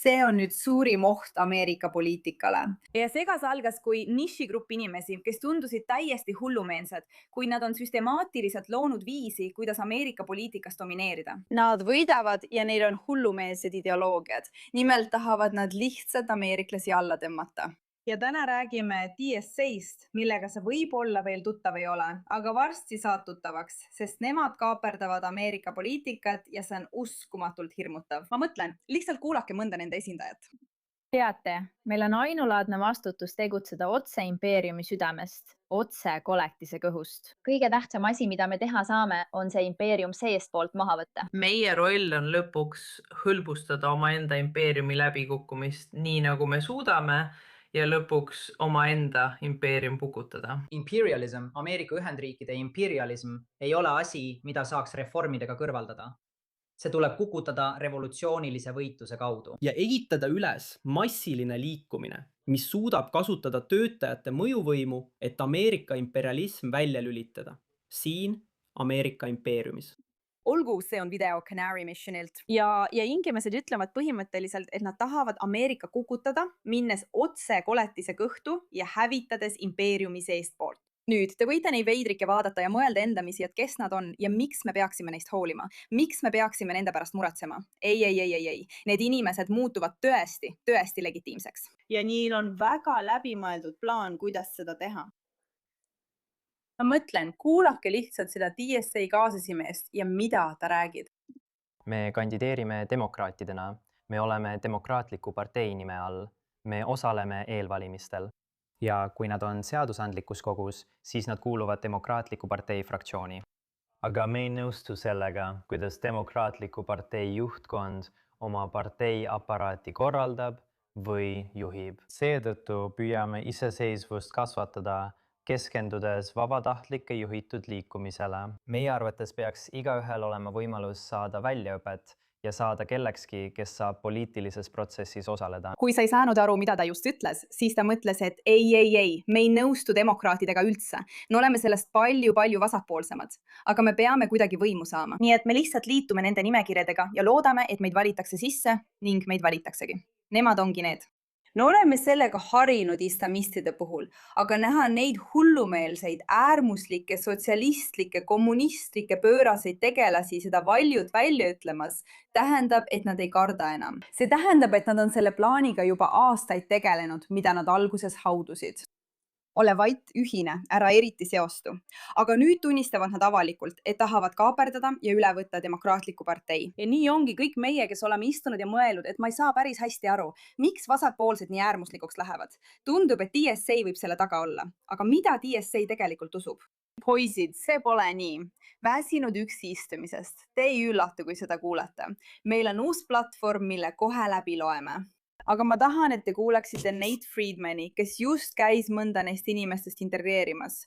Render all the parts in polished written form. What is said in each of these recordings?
See on nüüd suurim oht Ameerika poliitikale. Ja segas algas kui nišigrupp inimesi, kes tundusid täiesti hullumeelsed, kui nad on süstemaatiliselt loonud viisi, kuidas Ameerika poliitikas domineerida. Nad võidavad ja neil on hullumeelsed ideoloogiad. Nimelt tahavad nad lihtsalt ameeriklasi alla tõmmata. Ja täna räägime DSA-st, millega sa võib-olla veel tuttav ei ole, aga varsti saad tuttavaks, sest nemad kaaperdavad Ameerika poliitikat ja see on uskumatult hirmutav. Ma mõtlen, lihtsalt kuulake mõnda nende esindajat. Teate, meil on ainulaadne vastutus tegutseda otse impeeriumi südamest, otse koletise kõhust. Kõige tähtsam asi, mida me teha saame, on see impeerium seestpoolt maha võtta. Meie roll on lõpuks hõlbustada omaenda impeeriumi läbikukkumist nii nagu me suudame ja lõpuks omaenda impeerium pukutada. Imperialism, Ameerika Ühendriikide imperialism ei ole asi, mida saaks reformidega kõrvaldada. See tuleb kukutada revolutsioonilise võitluse kaudu. Ja ehitada üles massiline liikumine, mis suudab kasutada töötajate mõjuvõimu, et Ameerika imperialism välja lülitada. Siin Ameerika impeeriumis. Olgu, see on video Canary Missionilt. Ja inimesed ütlevad põhimõtteliselt, et nad tahavad Ameerika kukutada, minnes otse koletise kõhtu ja hävitades impeeriumi seestpoolt. Nüüd, te võite neid veidrikke vaadata ja mõelda endamisi, et kes nad on ja miks me peaksime neist hoolima. Miks me peaksime nende pärast muretsema? Ei. Need inimesed muutuvad tõesti legitiimseks. Ja neil on väga läbimõeldud plaan, kuidas seda teha. Ma mõtlen, kuulake lihtsalt seda DSA kaasesimeest ja mida ta räägib. Me kandideerime demokraatidena. Me oleme demokraatliku partei nime all. Me osaleme eelvalimistel. Ja kui nad on seadusandlikus kogus, siis nad kuuluvad demokraatliku partei fraktsiooni. Aga me ei nõustu sellega, kuidas demokraatliku partei juhtkond oma partei aparaati korraldab või juhib. Seetõttu püüame iseseisvust kasvatada, keskendudes vabatahtlike juhitud liikumisele. Meie arvates peaks igaühel olema võimalus saada väljaõpet ja saada kellekski, kes saab poliitilises protsessis osaleda. Kui sa ei saanud aru, mida ta just ütles, siis ta mõtles, et ei, me ei nõustu demokraatidega üldse. Me oleme sellest palju vasakpoolsemad, aga me peame kuidagi võimu saama. Nii et me lihtsalt liitume nende nimekirjadega ja loodame, et meid valitakse sisse ning meid valitaksegi. Nemad ongi need. No oleme sellega harinud islamistide puhul, aga näha neid hullumeelseid, äärmuslikke, sotsialistlikke, kommunistlikke pööraseid tegelasi seda valjud välja ütlemas, tähendab, et nad ei karda enam. See tähendab, et nad on selle plaaniga juba aastaid tegelenud, mida nad alguses haudusid. Ole vait, ühine, ära eriti seostu. Aga nüüd tunnistavad nad avalikult, et tahavad kaaperdada ja üle võtta demokraatliku partei. Ja nii ongi kõik meie, kes oleme istunud ja mõelnud, et ma ei saa päris hästi aru, miks vasakpoolsed nii äärmuslikuks lähevad. Tundub, et DSA võib selle taga olla. Aga mida DSA tegelikult usub? Poisid, see pole nii. Väsinud üksi istumisest. Te ei üllatu, kui seda kuulete. Meil on uus platvorm, mille kohe läbi loeme. Aga ma tahan, et te kuulaksite Nate Friedmani, kes just käis mõnda neist inimestest integreerimas.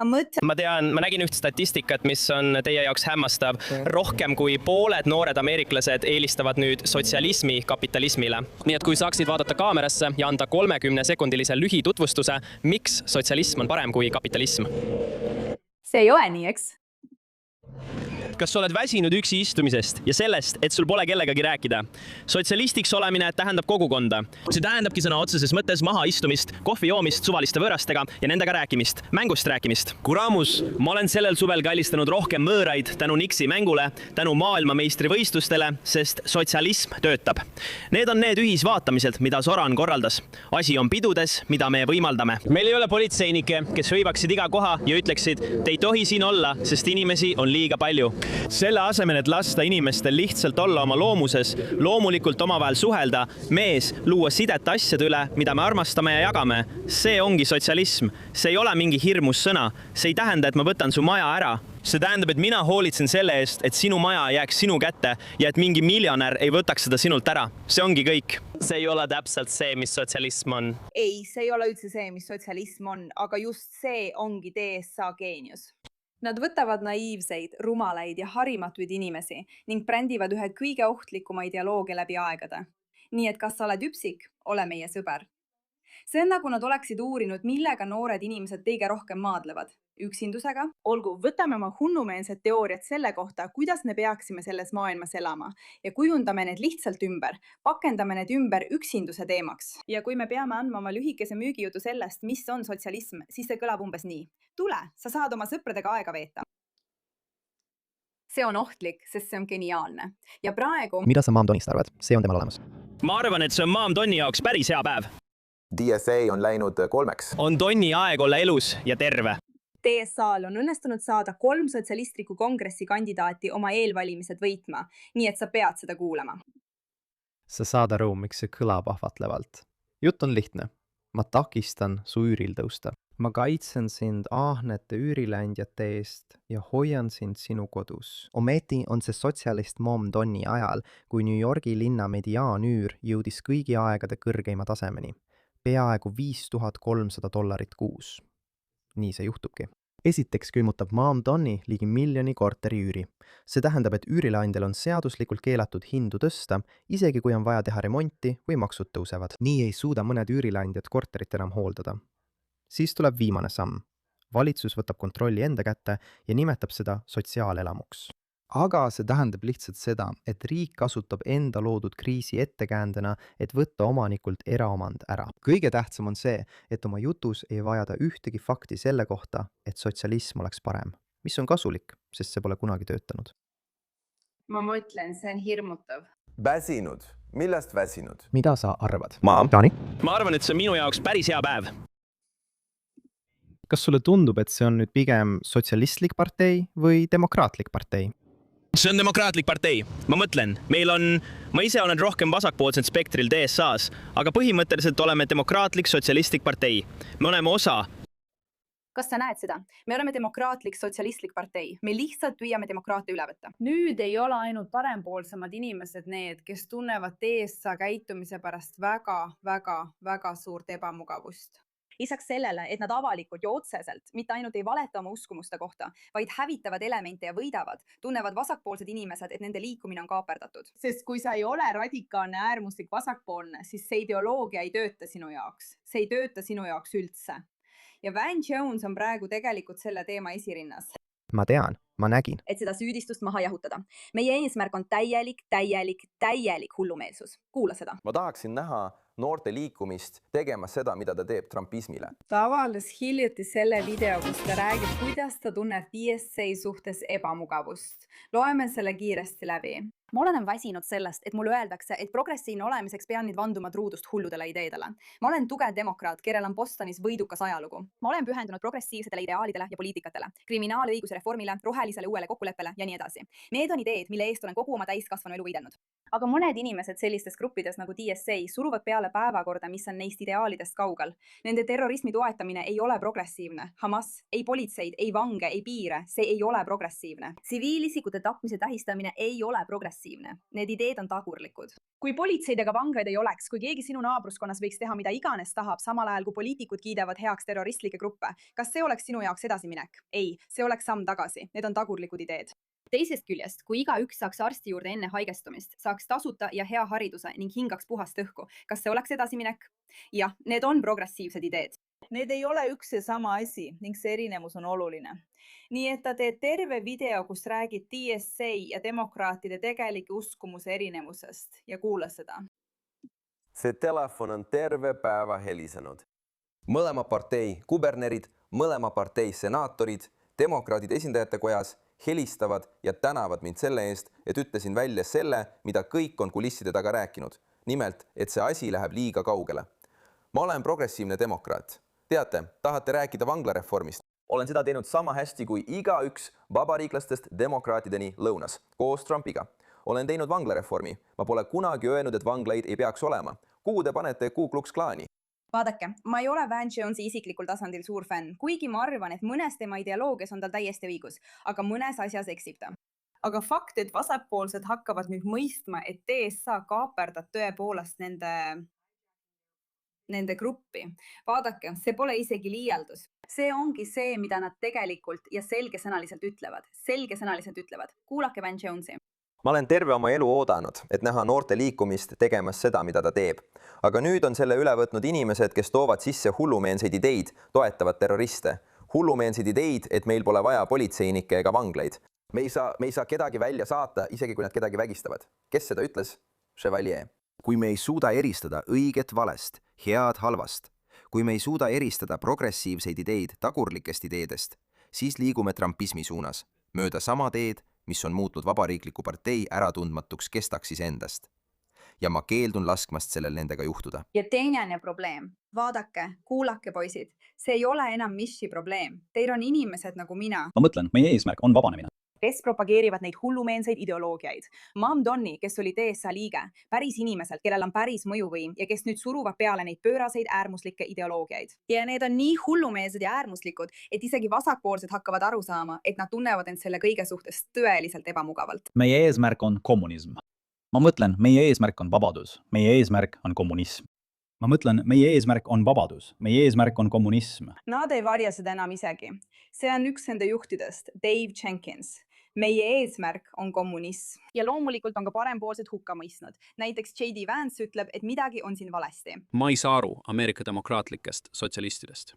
Ma nägin üht statistikat, mis on teie jaoks hämmastav. Rohkem kui pooled noored ameeriklased eelistavad nüüd sotsialismi kapitalismile. Nii et kui saaksid vaadata kaamerasse ja anda 30-sekundilise lühitutvustuse, miks sotsialism on parem kui kapitalism? See ei ole nii, eks? Kas sa oled väsinud üksi istumisest ja sellest, et sul pole kellegagi rääkida? Sotsialistiks olemine tähendab kogukonda. See tähendabki sõna otseses mõttes maha istumist, kohvi joomist suvaliste võõrastega ja nendega rääkimist, mängust rääkimist. Kuramus, ma olen sellel suvel kallistanud rohkem võõraid tänu Nixi mängule, tänu maailmameistrivõistlustele, sest sotsialism töötab. Need on need ühisvaatamised, mida Soran korraldas. Asi on pidudes, mida me võimaldame. Meil ei ole politseinikke, kes hõivaksid iga koha ja ütleksid, te ei tohi siin olla, sest inimesi on liiga palju. Selle asemel, et lasta inimestel lihtsalt olla oma loomuses, loomulikult omavahel suhelda, mees luua sidet asjade üle, mida me armastame ja jagame. See ongi sotsialism. See ei ole mingi hirmus sõna. See ei tähenda, et ma võtan su maja ära. See tähendab, et mina hoolitsen selle eest, et sinu maja jääks sinu kätte ja et mingi miljonär ei võtaks seda sinult ära. See ongi kõik. See ei ole täpselt see, mis sotsialism on. Ei, see ei ole üldse see, mis sotsialism on, aga just see ongi DSA geenius. Nad võtavad naiivseid, rumalaid ja harimatuid inimesi ning brändivad ühe kõige ohtlikuma ideoloogia läbi aegade. Nii et kas sa oled üpsik, ole meie sõber. See on nagu nad oleksid uurinud, millega noored inimesed kõige rohkem maadlevad. Üksindusega. Olgu, võtame oma hunnumeelsed teooriad selle kohta, kuidas me peaksime selles maailmas elama ja kujundame need lihtsalt ümber. Pakendame need ümber üksinduse teemaks. Ja kui me peame andma oma lühikese müügijutu sellest, mis on sotsialism, siis see kõlab umbes nii. Tule, sa saad oma sõpradega aega veeta. See on ohtlik, sest see on geniaalne. Ja praegu... Mida sa Mom Donist arvad? See on temal olemas. Ma arvan, et see on Mom Donni jaoks päris hea päev. DSA on läinud 3. On Donni aeg olla elus ja terve. DSA-l on õnnestunud saada 3 sotsialistliku kongressi kandidaati oma eelvalimised võitma, nii et sa pead seda kuulama. Sa saad aru, miks see kõlab ahvatlevalt. Jutt on lihtne. Ma takistan su üüril tõusta. Ma kaitsen sind ahnete üüriländjate eest ja hoian sind sinu kodus. Ometi on see sotsialist Mom Donni ajal, kui New Yorgi linna mediaanüür jõudis kõigi aegade kõrgeima tasemeni. Peaaegu $5300 kuus. Nii see juhtubki. Esiteks külmutab Mom Donni ligi 1 miljoni korteri üüri. See tähendab, et üürileandjal on seaduslikult keelatud hindu tõsta, isegi kui on vaja teha remonti või maksud tõusevad. Nii ei suuda mõned üürileandjad korterit enam hooldada. Siis tuleb viimane samm. Valitsus võtab kontrolli enda kätte ja nimetab seda sotsiaalelamuks. Aga see tähendab lihtsalt seda, et riik kasutab enda loodud kriisi ettekäändena, et võtta omanikult eraomand ära. Kõige tähtsam on see, et oma jutus ei vajada ühtegi fakti selle kohta, et sotsialism oleks parem. Mis on kasulik, sest see pole kunagi töötanud. Ma mõtlen, see on hirmutav. Väsinud. Millest väsinud? Mida sa arvad? Jaani? Ma arvan, et see on minu jaoks päris hea päev. Kas sulle tundub, et see on nüüd pigem sotsialistlik partei või demokraatlik partei? See on demokraatlik partei. Ma mõtlen, ma ise olen rohkem vasakpoolsel spektril DSA-s, aga põhimõtteliselt oleme demokraatlik sotsialistlik partei. Me oleme osa. Kas sa näed seda? Me oleme demokraatlik sotsialistlik partei. Me lihtsalt püüame demokraatia üle võtta. Nüüd ei ole ainult parempoolsemad inimesed need, kes tunnevad DSA käitumise pärast väga suurt ebamugavust. Lisaks sellele, et nad avalikult ja otseselt mitte ainult ei valeta oma uskumuste kohta, vaid hävitavad elemente ja võidavad, tunnevad vasakpoolsed inimesed, et nende liikumine on kaaperdatud. Sest kui sa ei ole radikaalne äärmuslik vasakpoolne, siis see ideoloogia ei tööta sinu jaoks. See ei tööta sinu jaoks üldse. Ja Van Jones on praegu tegelikult selle teema esirinnas. Ma tean, ma nägin. Et seda süüdistust maha jahutada. Meie eesmärk on täielik hullumeelsus. Kuula seda. Ma tahaksin näha noorte liikumist tegemas seda, mida ta teeb trumpismile. Ta avales hiljuti selle video, kus ta räägib, kuidas ta tunneb DSA suhtes ebamugavust. Loeme selle kiiresti läbi. Ma olen väsinud sellest, et mulle öeldakse, et progressiivne olemiseks pean nüüd vanduma truudust hulludele ideedele. Ma olen tugev demokraat, kellel on Bostonis võidukas ajalugu. Ma olen pühendunud progressiivsetele ideaalidele ja poliitikatele, kriminaalõiguse reformile, rohelisele uuele kokkuleppele ja nii edasi. Need on ideed, mille eest olen kogu oma täiskasvanu elu võidelnud. Aga mõned inimesed sellistes gruppides nagu DSA suruvad peale päevakorda, mis on neist ideaalidest kaugel. Nende terrorismi toetamine ei ole progressiivne. Hamas, ei politseid, ei vange, ei piire. See ei ole progressiivne. Tsiviilisikute tapmise tähistamine ei ole progressiivne. Need ideed on tagurlikud. Kui politseid ega vangeid ei oleks, kui keegi sinu naabruskonnas võiks teha mida iganes tahab, samal ajal kui poliitikud kiidavad heaks terroristlikke gruppe, kas see oleks sinu jaoks edasiminek? Ei, see oleks samm tagasi. Need on tagurlikud ideed. Teisest küljest, kui igaüks saaks arsti juurde enne haigestumist, saaks tasuta ja hea hariduse ning hingaks puhast õhku, kas see oleks edasiminek? Jah, need on progressiivsed ideed. Need ei ole üks ja sama asi ning see erinevus on oluline. Nii et ta teeb terve video, kus räägib DSA ja demokraatide tegelike uskumuse erinevusest ja kuula seda. See telefon on terve päeva helisenud. Mõlema partei kubernerid, mõlema partei senaatorid, demokraadid esindajate kojas helistavad ja tänavad mind selle eest, et ütlesin välja selle, mida kõik on kulisside taga rääkinud. Nimelt, et see asi läheb liiga kaugele. Ma olen progressiivne demokraat. Teate, tahate rääkida vanglareformist? Olen seda teinud sama hästi kui igaüks vabariiklastest demokraatideni lõunas, koos Trumpiga. Olen teinud vanglareformi. Ma pole kunagi öelnud, et vanglaid ei peaks olema. Kuhu te panete Ku Klux Klani? Vaadake, ma ei ole Van Jonesi isiklikul tasandil suur fänn, kuigi ma arvan, et mõnes tema ideoloogias on tal täiesti õigus, aga mõnes asjas eksib ta. Aga fakt, et vasakpoolsed hakkavad nüüd mõistma, et DSA kaaperdab tõepoolest nende gruppi. Vaadake, see pole isegi liialdus. See ongi see, mida nad tegelikult ja selgesõnaliselt ütlevad. Kuulake Van Jonesi. ma olen terve oma elu oodanud, et näha noorte liikumist tegemas seda, mida ta teeb. Aga nüüd on selle üle võtnud inimesed, kes toovad sisse hullumeelseid ideid, toetavad terroriste. Hullumeelseid ideid, et meil pole vaja politseinikke ega vanglaid. Me ei saa kedagi välja saata, isegi kui nad kedagi vägistavad. Kes seda ütles? Chevalier. Kui me ei suuda eristada õiget valest, head halvast, kui me ei suuda eristada progressiivseid ideid tagurlikest ideedest, siis liigume trumpismi suunas, mööda sama teed, mis on muutnud Vabariikliku partei äratundmatuks kestaks iseendast. Ja ma keeldun laskmast sellel nendega juhtuda. Ja teine probleem. Vaadake, kuulake poisid. See ei ole enam missi probleem. Teil on inimesed nagu mina. Ma mõtlen, meie eesmärk on vabanemine. Kes propageerivad neid hullumeelseid ideoloogiaid. Mam Donni, kes oli DSA liige, päris inimeselt, kellel on päris mõjuvõim ja kes nüüd suruvad peale neid pööraseid äärmuslikke ideoloogiaid. Ja need on nii hullumeelsed ja äärmuslikud, et isegi vasakpoolsed hakkavad aru saama, et nad tunnevad end selle kõige suhtes tõeliselt ebamugavalt. Meie eesmärk on kommunism. Ma mõtlen, meie eesmärk on vabadus. Meie eesmärk on kommunism. Ma mõtlen, meie eesmärk on vabadus. Meie eesmärk on kommunism. Nad ei varja seda enam isegi. See on üks nende juhtidest, Dave Jenkins. Meie eesmärk on kommunism. Ja loomulikult on ka parempoolsed hukka mõistnud. Näiteks J.D. Vance ütleb, et midagi on siin valesti. Ma ei saa aru Ameerika demokraatlikest sotsialistidest.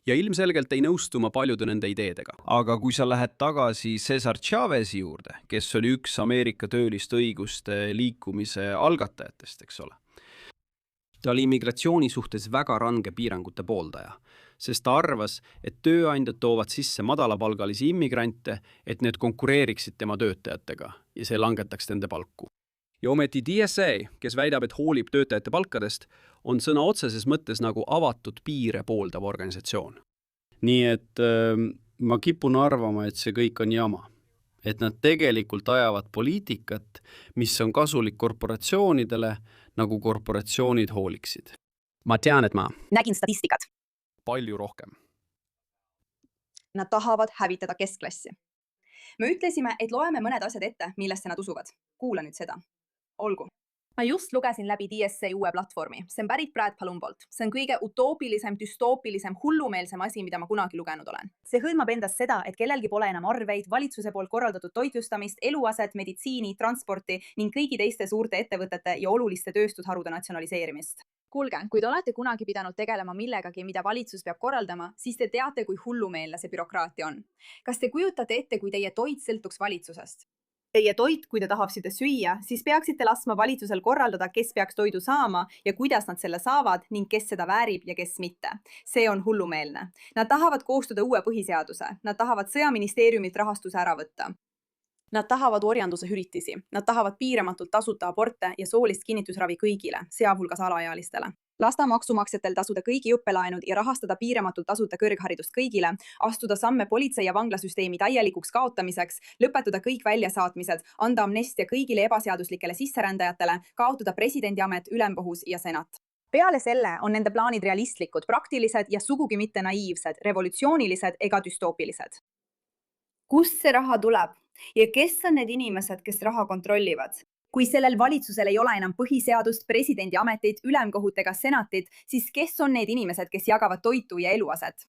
Ja ilmselgelt ei nõustuma paljude nende ideedega. Aga kui sa lähed tagasi Cesar Chavez'i juurde, kes oli üks Ameerika tööliste õiguste liikumise algatajatest, eks ole. Ta oli immigratsiooni suhtes väga range piirangute pooldaja, sest ta arvas, et tööandjad toovad sisse madalapalgalisi immigrante, et need konkureeriksid tema töötajatega ja see langetaks nende palku. Ja ometi DSA, kes väidab, et hoolib töötajate palkadest, on sõna otseses mõttes nagu avatud piire pooldav organisatsioon. Nii et ma kipun arvama, et see kõik on jama. Et nad tegelikult ajavad poliitikat, mis on kasulik korporatsioonidele, nagu korporatsioonid hooliksid. Ma tean, et ma nägin statistikat. Palju rohkem. Nad tahavad hävitada keskklassi. Me ütlesime, et loeme mõned asjad ette, millesse nad usuvad. Kuula nüüd seda. Olgu. Ma just lugesin läbi DSA uue platvormi. See on pärit Brad Palumbolt. See on kõige utoopilisem, düstoopilisem, hullumeelsem asi, mida ma kunagi lugenud olen. See hõlmab endas seda, et kellelgi pole enam arveid, valitsuse poolt korraldatud toitlustamist, eluaset, meditsiini, transporti ning kõigi teiste suurte ettevõtete ja oluliste tööstusharude natsionaliseerimist. Kuulge, kui te olete kunagi pidanud tegelema millegagi, mida valitsus peab korraldama, siis te teate, kui hullumeelne see bürokraatia on. Kas te kujutate ette, kui teie toit sõltuks valitsusest? Teie toit, kui te tahaksite süüa, siis peaksite laskma valitsusel korraldada, kes peaks toidu saama ja kuidas nad selle saavad ning kes seda väärib ja kes mitte. See on hullumeelne. Nad tahavad koostada uue põhiseaduse. Nad tahavad sõjaministeeriumilt rahastuse ära võtta. Nad tahavad orjanduse hüvitisi. Nad tahavad piiramatult tasuta aborte ja soolist kinnitusravi kõigile, sealhulgas alaealistele. Lasta maksumaksjatel tasuda kõigi õppelaenud ja rahastada piiramatult tasuta kõrgharidust kõigile, astuda samme politsei ja vanglasüsteemi täielikuks kaotamiseks, lõpetada kõik väljasaatmised, anda amnestia kõigile ebaseaduslikele sisserändajatele, kaotada presidendiamet, ülemkohus ja senat. Peale selle on nende plaanid realistlikud, praktilised ja sugugi mitte naiivsed, revolutsioonilised ega düstoopilised. Kust see raha tuleb? Ja kes on need inimesed, kes raha kontrollivad? Kui sellel valitsusel ei ole enam põhiseadust, presidendi ametit, ülemkohut ega senatit, siis kes on need inimesed, kes jagavad toitu ja eluaset?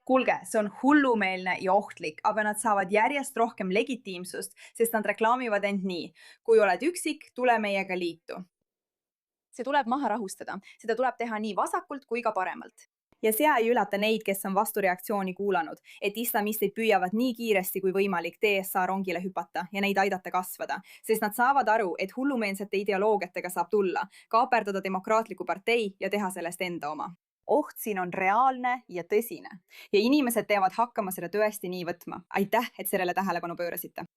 Kuulge, see on hullumeelne ja ohtlik, aga nad saavad järjest rohkem legitiimsust, sest nad reklaamivad end nii. Kui oled üksik, tule meiega liitu. See tuleb maha rahustada. Seda tuleb teha nii vasakult kui ka paremalt. Ja see ei ülata neid, kes on vastureaktsiooni kuulanud, et islamistid püüavad nii kiiresti kui võimalik DSA rongile hüpata ja neid aidata kasvada, sest nad saavad aru, et hullumeelsete ideoloogiatega saab tulla, kaaperdada demokraatliku partei ja teha sellest enda oma. Oht siin on reaalne ja tõsine ja inimesed peavad hakkama seda tõesti nii võtma. Aitäh, et sellele tähelepanu pöörasite.